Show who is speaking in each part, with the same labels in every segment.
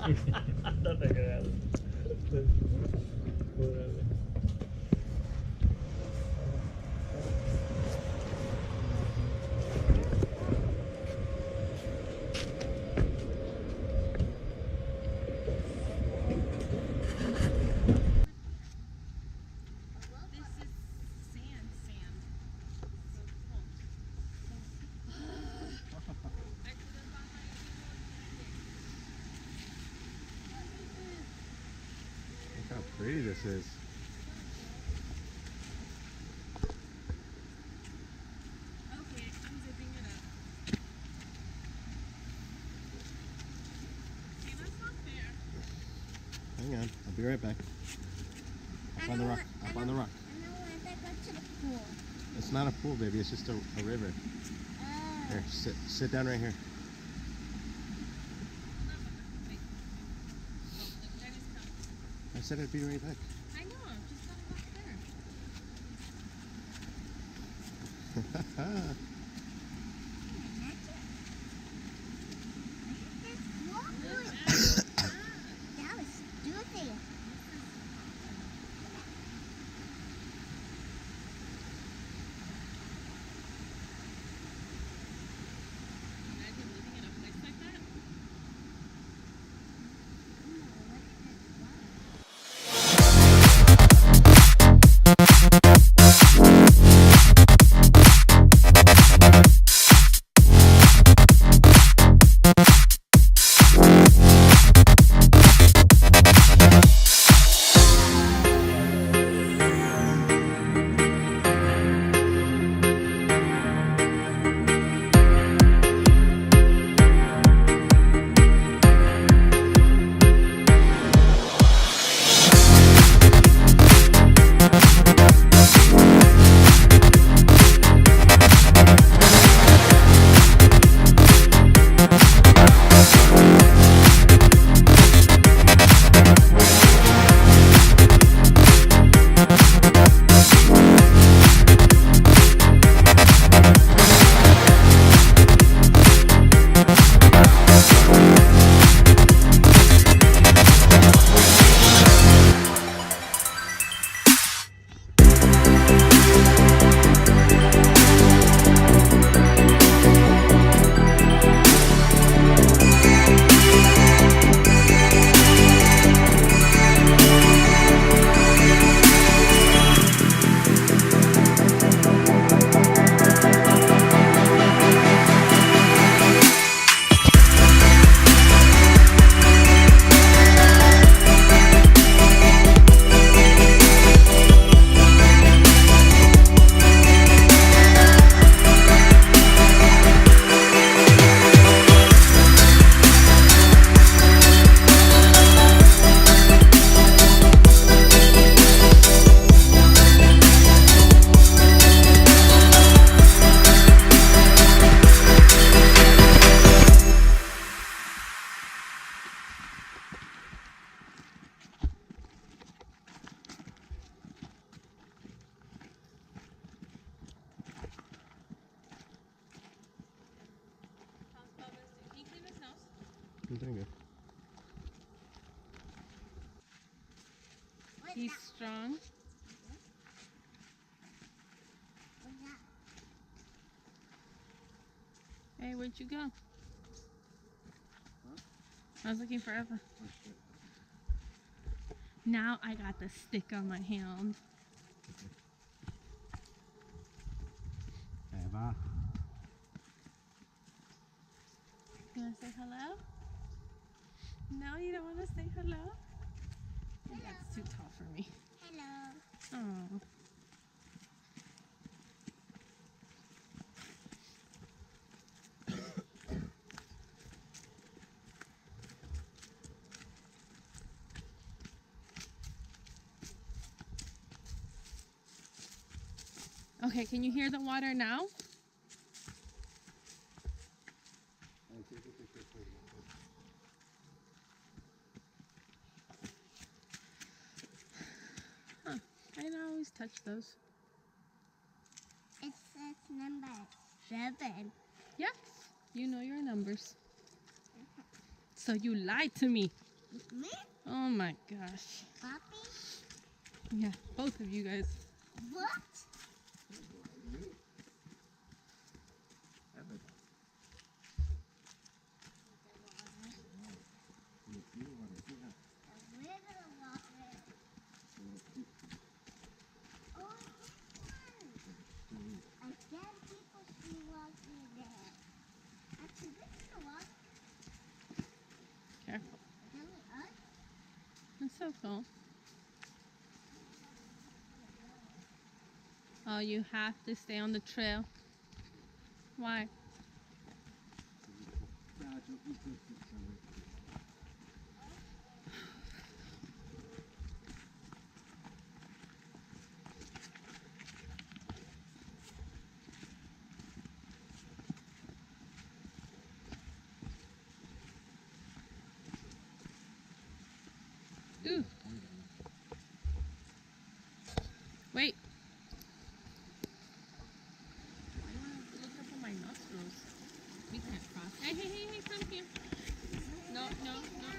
Speaker 1: No te creas.
Speaker 2: Look how pretty this is.
Speaker 3: Okay, I'm zipping it up. See, that's not fair.
Speaker 2: Hang on, I'll be right back. Up on the rock. Up on the rock.
Speaker 4: I don't want to go to the pool.
Speaker 2: It's not a pool, baby. It's just a river. Here, sit down right here.
Speaker 3: Wait. Oh, look, Daddy's coming.
Speaker 2: I said I'd be right back.
Speaker 3: I know, I've just got it back there.
Speaker 4: That was stupid.
Speaker 3: Imagine living in a place like that. Can you clean his nose?
Speaker 2: I'm doing good.
Speaker 3: He's strong. Hey, where'd you go? I was looking for Eva. Now I got the stick on my hand.
Speaker 2: Eva.
Speaker 3: You want to say hello? No, you don't want to say hello? That's too tall for me.
Speaker 4: Hello.
Speaker 3: Oh. Okay, can you hear the water now? Huh, I don't always touch those.
Speaker 4: It says number 7.
Speaker 3: Yes, you know your numbers. So you lied to me.
Speaker 4: Me?
Speaker 3: Oh my gosh.
Speaker 4: Poppy?
Speaker 3: Yeah, both of you guys.
Speaker 4: What?
Speaker 3: Careful. It's so cool. Oh, you have to stay on the trail. Why? Ooh. Wait. I want to look up at my nostrils. We can't cross. Hey, hey, hey, hey, come here. No, no, no.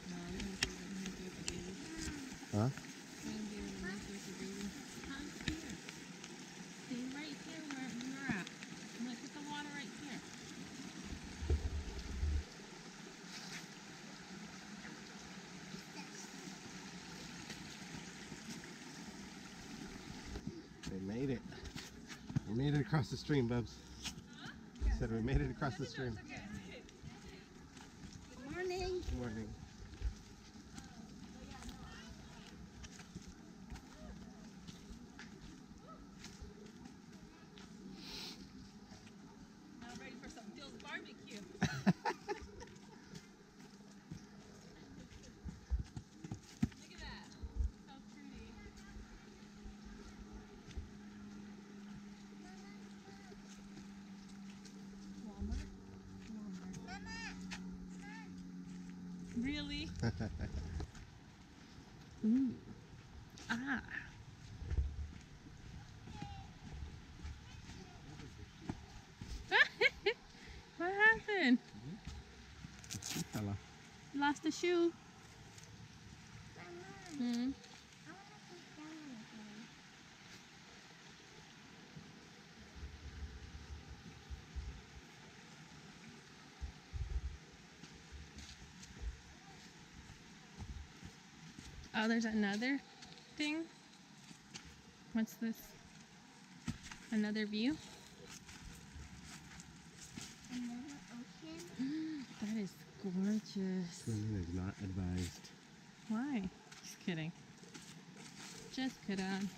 Speaker 3: No, we don't do that. We don't do it for baby.
Speaker 2: Huh?
Speaker 3: We don't do it for baby. Come here. Stay right here where you're at. I'm going to put the water right here.
Speaker 2: They made it. We made it across the stream, Bubs. Said we made it across the stream.
Speaker 4: Morning.
Speaker 2: Good morning.
Speaker 3: Now I'm ready for some Bill's barbecue. Look at that. So pretty. Walmart? Really? Ooh. Ah. What happened?
Speaker 2: Hello.
Speaker 3: Lost a shoe. Hmm. Oh, there's another thing. What's this? Another view?
Speaker 4: Another ocean.
Speaker 3: That is gorgeous.
Speaker 2: Swimming is not advised.
Speaker 3: Why? Just kidding. Just kidding.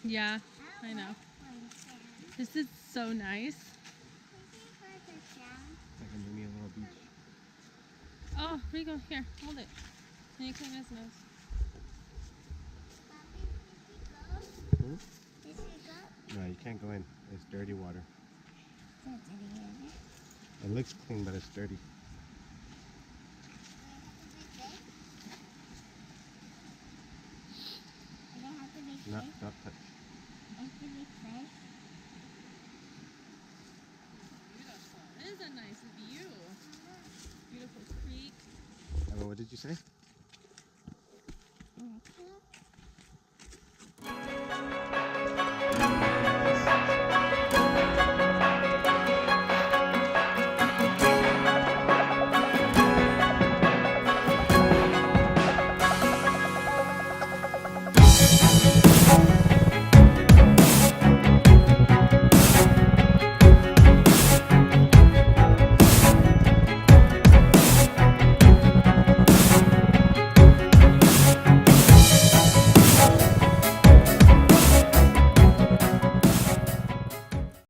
Speaker 3: Yeah, I know. This is so nice.
Speaker 2: Like a mini little beach.
Speaker 3: Oh, Rigo, here, hold it. Can you clean his nose?
Speaker 2: Hmm? No, you can't go in. It's dirty water. It looks clean, but it's dirty. No, don't touch.
Speaker 3: Beautiful. It is a nice view. Beautiful creek.
Speaker 2: Emma, what did you say?